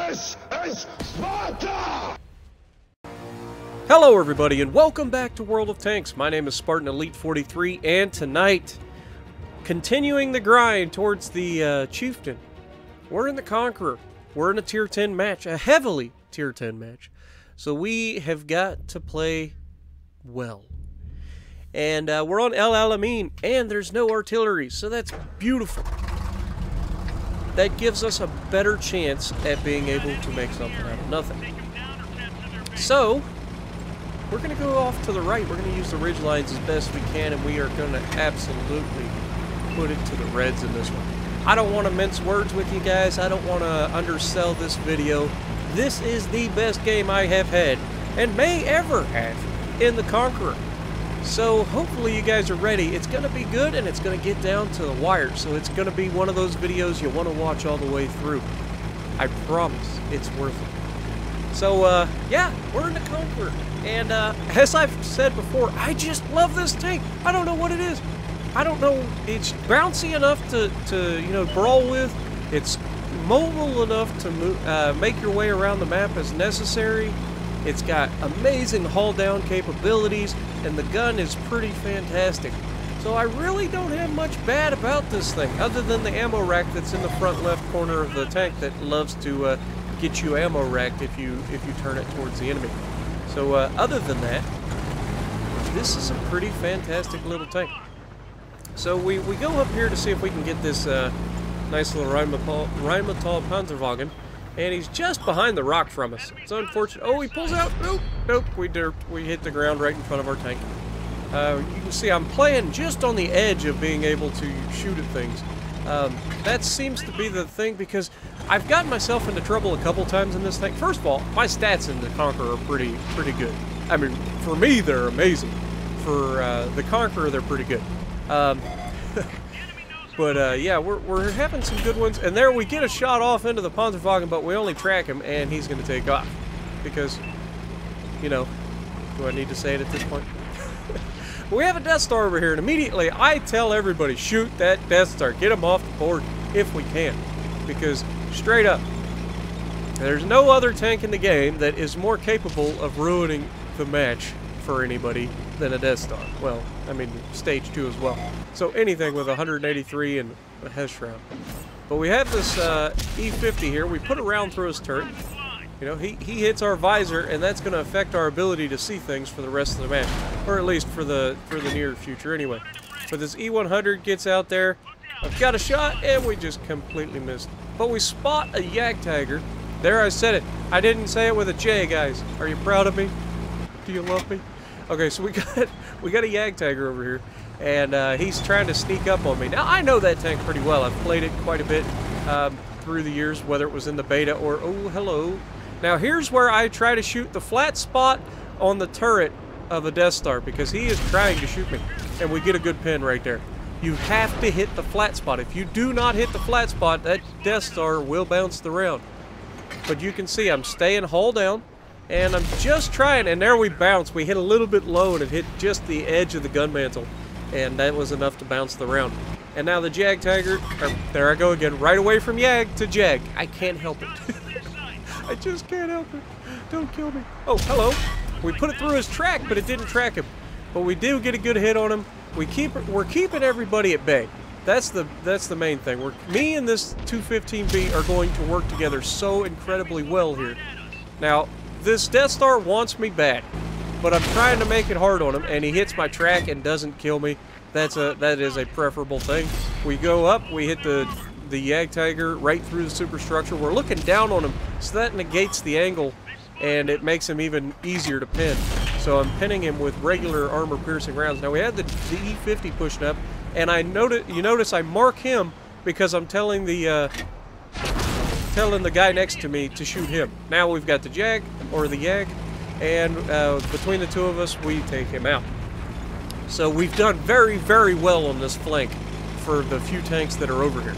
This is Sparta! Hello everybody and welcome back to World of Tanks. My name is Spartan Elite 43 and tonight, continuing the grind towards the Chieftain, we're in the Conqueror. We're in a tier 10 match, a heavily tier 10 match. So we have got to play well. And we're on El Alamein and there's no artillery, so that's beautiful. That gives us a better chance at being able to make something out of nothing. So, we're going to go off to the right. We're going to use the ridge lines as best we can, and we are going to absolutely put it to the reds in this one. I don't want to mince words with you guys. I don't want to undersell this video. This is the best game I have had, and may ever have, in the Conqueror. So hopefully you guys are ready. It's going to be good, and it's going to get down to the wire. So it's going to be one of those videos you want to watch all the way through. I promise it's worth it. So, yeah, we're in the Conqueror. And as I've said before, I just love this tank. I don't know what it is. I don't know. It's bouncy enough to you know, brawl with. It's mobile enough to move, make your way around the map as necessary. It's got amazing haul-down capabilities, and the gun is pretty fantastic. So I really don't have much bad about this thing, other than the ammo rack that's in the front left corner of the tank that loves to get you ammo racked if you turn it towards the enemy. So other than that, this is a pretty fantastic little tank. So we go up here to see if we can get this nice little Rheinmetall Panzerwagen. And he's just behind the rock from us. It's unfortunate. Oh, he pulls out. Nope, nope. We hit the ground right in front of our tank. You can see I'm playing just on the edge of being able to shoot at things. That seems to be the thing because I've gotten myself into trouble a couple times in this thing. First of all, my stats in the Conqueror are pretty good. I mean, for me, they're amazing. For the Conqueror, they're pretty good. But yeah, we're having some good ones, and there we get a shot off into the Panzerwagen, but we only track him, and he's going to take off. Because, you know, do I need to say it at this point? We have a Death Star over here, and immediately I tell everybody, shoot that Death Star, get him off the board if we can. Because, straight up, there's no other tank in the game that is more capable of ruining the match for anybody than a Death Star. Well, I mean, stage 2 as well. So anything with 183 and a Hesh round. But we have this E50 here. We put a round through his turret. You know, he hits our visor, and that's going to affect our ability to see things for the rest of the match, or at least for the near future anyway. But this E100 gets out there. I've got a shot, and we just completely missed. But we spot a Jagdtiger. There, I said it. I didn't say it with a J, guys. Are you proud of me? Do you love me? Okay, so we got a Jagdtiger over here, and he's trying to sneak up on me. Now, I know that tank pretty well. I've played it quite a bit through the years, whether it was in the beta or... Oh, hello. Now, here's where I try to shoot the flat spot on the turret of a Death Star, because he is trying to shoot me, and we get a good pin right there. You have to hit the flat spot. If you do not hit the flat spot, that Death Star will bounce the round. But you can see I'm staying hull down. And I'm just trying, and there we bounce. We hit a little bit low, and it hit just the edge of the gun mantle. And that was enough to bounce the round. And now the Jagdtiger, there I go again, right away from Jag to Jag. I can't help it. I just can't help it. Don't kill me. Oh, hello. We put it through his track, but it didn't track him. But we do get a good hit on him. We're keeping everybody at bay. That's the main thing. Me and this 215B are going to work together so incredibly well here. Now, this Death Star wants me bad, but I'm trying to make it hard on him, and he hits my track and doesn't kill me. That is a preferable thing. We go up, we hit the Jagdtiger right through the superstructure. We're looking down on him, so that negates the angle, and it makes him even easier to pin. So I'm pinning him with regular armor-piercing rounds. Now we had the E50 pushing up, and you notice I mark him because I'm telling the guy next to me to shoot him. Now we've got the Jag, and between the two of us, we take him out. So we've done very, very well on this flank for the few tanks that are over here.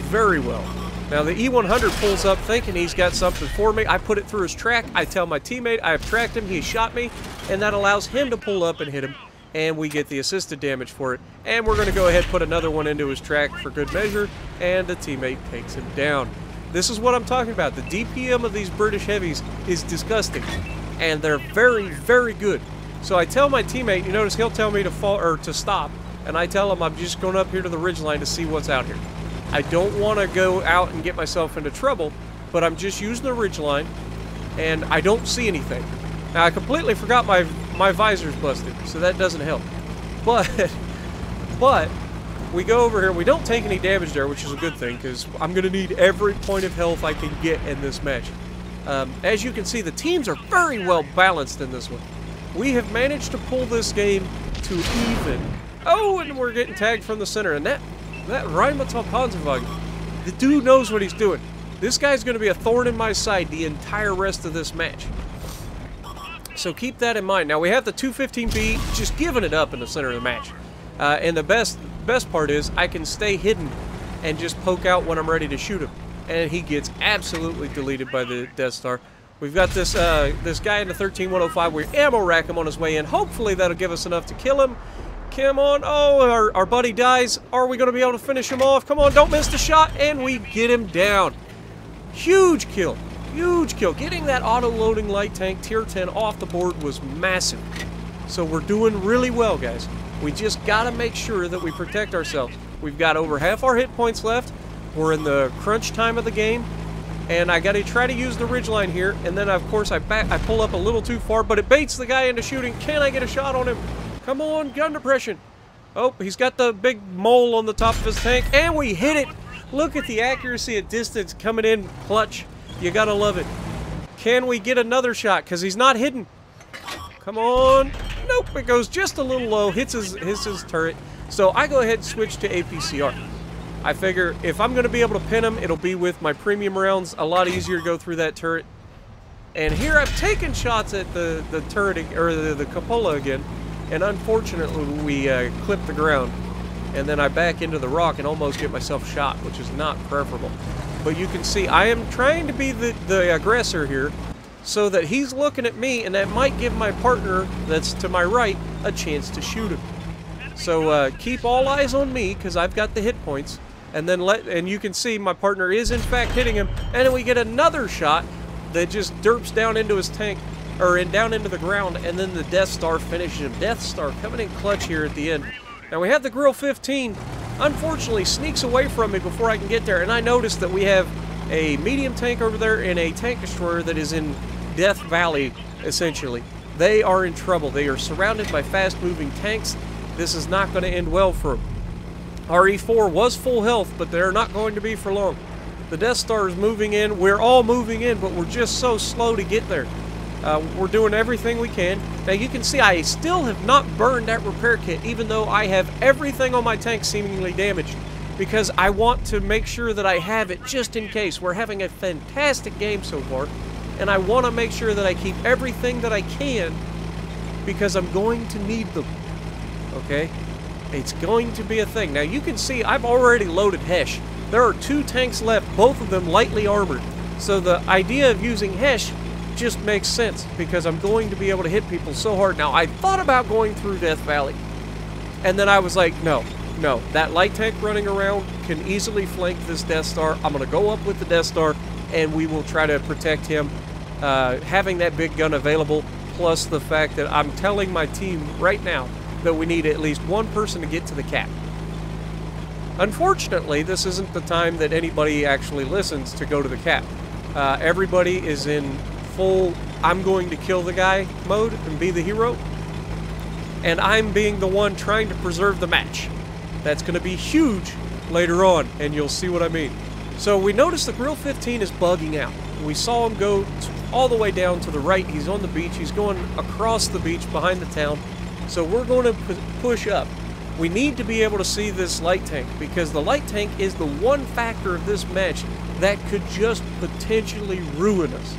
Very well. Now the E100 pulls up thinking he's got something for me. I put it through his track. I tell my teammate I have tracked him, he shot me, and that allows him to pull up and hit him, and we get the assisted damage for it. And we're going to go ahead and put another one into his track for good measure, and the teammate takes him down. This is what I'm talking about. The DPM of these British heavies is disgusting, and they're very, very good. So I tell my teammate, you notice he'll tell me to fall or to stop, and I tell him I'm just going up here to the ridgeline to see what's out here. I don't want to go out and get myself into trouble, but I'm just using the ridgeline, and I don't see anything. Now I completely forgot my visor's busted, so that doesn't help. But we go over here. We don't take any damage there, which is a good thing, because I'm going to need every point of health I can get in this match. As you can see, the teams are very well balanced in this one. We have managed to pull this game to even. Oh, and we're getting tagged from the center. And that Rheinmetall Panzerwagen, the dude knows what he's doing. This guy's going to be a thorn in my side the entire rest of this match. So keep that in mind. Now we have the 215B just giving it up in the center of the match. And the best part is I can stay hidden and just poke out when I'm ready to shoot him. And he gets absolutely deleted by the Death Star. We've got this this guy in the 13105. We ammo rack him on his way in. Hopefully that'll give us enough to kill him. Come on. Oh, our buddy dies. Are we going to be able to finish him off? Come on, don't miss the shot. And we get him down. Huge kill. Huge kill. Getting that auto-loading light tank tier 10 off the board was massive. So we're doing really well, guys. We just got to make sure that we protect ourselves. We've got over half our hit points left. We're in the crunch time of the game. And I got to try to use the ridgeline here. And then, of course, I pull up a little too far, but it baits the guy into shooting. Can I get a shot on him? Come on, gun depression. Oh, he's got the big mole on the top of his tank. And we hit it. Look at the accuracy at distance coming in clutch. You got to love it. Can we get another shot? Because he's not hidden. Come on. Nope, it goes just a little low. Hits his turret. So I go ahead and switch to APCR. I figure if I'm going to be able to pin him, it'll be with my premium rounds. A lot easier to go through that turret. And here I've taken shots at the turret, or the cupola again. And unfortunately, we clip the ground. And then I back into the rock and almost get myself shot, which is not preferable. But you can see I am trying to be the aggressor here, so that he's looking at me, and that might give my partner that's to my right a chance to shoot him. So keep all eyes on me, because I've got the hit points. And then and you can see my partner is in fact hitting him, and then we get another shot that just derps down into his tank, or down into the ground, and then the Death Star finishes him. Death Star coming in clutch here at the end. Now we have the Grill 15, unfortunately sneaks away from me before I can get there, and I noticed that we have a medium tank over there and a tank destroyer that is in Death Valley, essentially. They are in trouble. They are surrounded by fast-moving tanks. This is not going to end well for them. Our E4 was full health, but they're not going to be for long. The Death Star is moving in. We're all moving in, but we're just so slow to get there. We're doing everything we can. Now you can see I still have not burned that repair kit, even though I have everything on my tank seemingly damaged, because I want to make sure that I have it just in case. We're having a fantastic game so far, and I want to make sure that I keep everything that I can, because I'm going to need them. Okay? It's going to be a thing. Now you can see I've already loaded Hesh. There are 2 tanks left, both of them lightly armored. So the idea of using Hesh just makes sense, because I'm going to be able to hit people so hard. Now I thought about going through Death Valley, and then I was like, no, that light tank running around can easily flank this Death Star. I'm going to go up with the Death Star, and we will try to protect him, having that big gun available, plus the fact that I'm telling my team right now that we need at least one person to get to the cap. Unfortunately, this isn't the time that anybody actually listens to go to the cap. Everybody is in full I'm going to kill the guy mode and be the hero, and I'm being the one trying to preserve the match. That's going to be huge later on, and you'll see what I mean. So we noticed the Grill 15 is bugging out. We saw him go all the way down to the right. He's on the beach. He's going across the beach behind the town. So we're going to push up. We need to be able to see this light tank, because the light tank is the one factor of this match that could just potentially ruin us.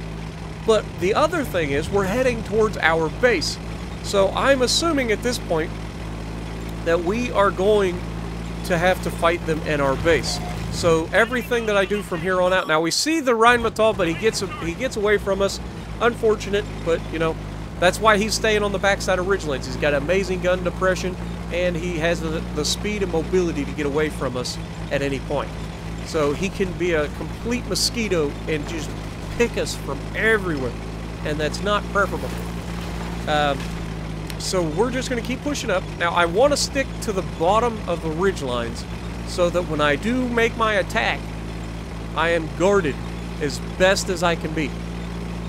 But the other thing is we're heading towards our base. So I'm assuming at this point that we are going to have to fight them in our base. So everything that I do from here on out. Now we see the Rheinmetall, but he gets away from us. Unfortunate, but you know, that's why he's staying on the backside of Ridgelines. He's got amazing gun depression, and he has the speed and mobility to get away from us at any point. So he can be a complete mosquito and just pick us from everywhere. And that's not preferable. So we're just going to keep pushing up. Now, I want to stick to the bottom of the ridge lines so that when I do make my attack, I am guarded as best as I can be.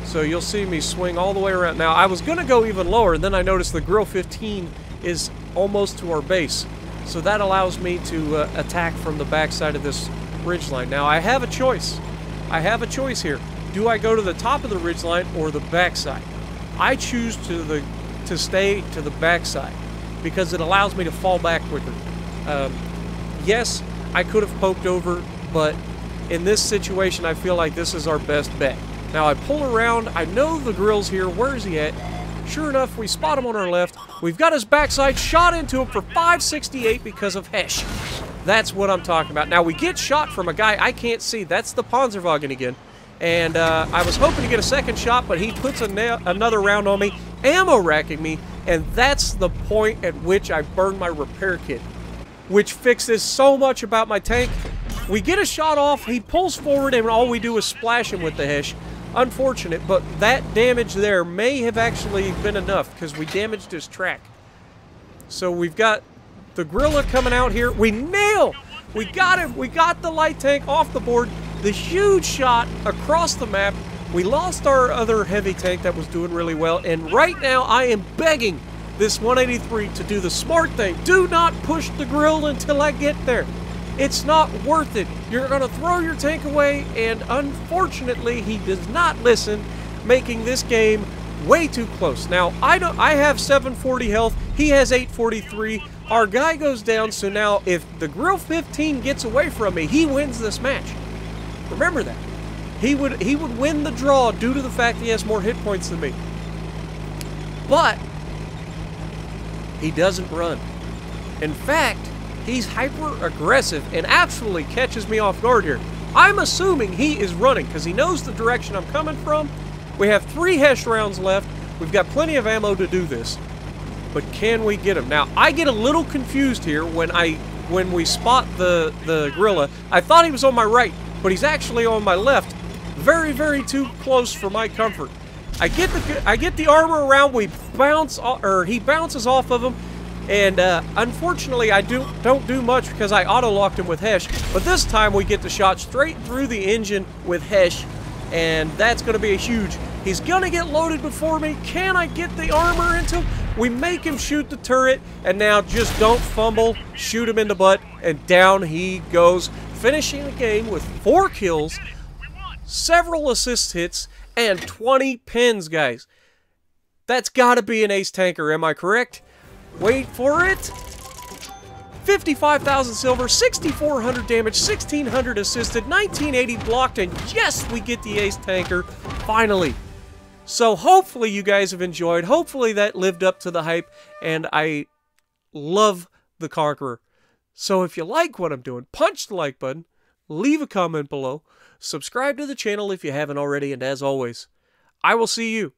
So you'll see me swing all the way around. Now, I was going to go even lower, and then I noticed the Grill 15 is almost to our base. So that allows me to attack from the backside of this ridgeline. Now, I have a choice. I have a choice here. Do I go to the top of the ridgeline or the backside? I choose to stay to the backside because it allows me to fall back quicker. Yes, I could have poked over, but in this situation, I feel like this is our best bet. Now, I pull around. I know the grill's here. Where is he at? Sure enough, we spot him on our left. We've got his backside, shot into him for 568 because of Hesh. That's what I'm talking about. Now, we get shot from a guy I can't see. That's the Panzerwagen again. And I was hoping to get a second shot, but he puts another round on me, ammo racking me, and that's the point at which I burn my repair kit, which fixes so much about my tank. We get a shot off, he pulls forward, and all we do is splash him with the Hesh. Unfortunate, but that damage there may have actually been enough because we damaged his track. So we've got the Gorilla coming out here. We nail! We got him! We got the light tank off the board. The huge shot across the map. We lost our other heavy tank that was doing really well, and right now I am begging this 183 to do the smart thing. Do not push the grill until I get there. It's not worth it. You're going to throw your tank away, and unfortunately, he does not listen, making this game way too close. Now, I have 740 health. He has 843. Our guy goes down, so now if the Grill 15 gets away from me, he wins this match. Remember that. He would win the draw due to the fact he has more hit points than me. But he doesn't run. In fact, he's hyper-aggressive and absolutely catches me off guard here. I'm assuming he is running because he knows the direction I'm coming from. We have 3 Hesh rounds left. We've got plenty of ammo to do this. But can we get him? Now, I get a little confused here when we spot the gorilla. I thought he was on my right, but he's actually on my left. Very, very too close for my comfort. I get the armor around. We bounce, or he bounces off of him. And unfortunately, I don't do much because I auto-locked him with Hesh. But this time, we get the shot straight through the engine with Hesh. And that's going to be a huge... He's going to get loaded before me. Can I get the armor into him? We make him shoot the turret. And now just don't fumble. Shoot him in the butt. And down he goes. Finishing the game with 4 kills, several assist hits, and 20 pins, guys. That's got to be an ace tanker, am I correct? Wait for it. 55,000 silver, 6,400 damage, 1,600 assisted, 1980 blocked, and yes, we get the ace tanker, finally. So hopefully you guys have enjoyed. Hopefully that lived up to the hype, and I love the Conqueror. So if you like what I'm doing, punch the like button, leave a comment below, subscribe to the channel if you haven't already, and as always, I will see you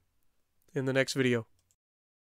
in the next video.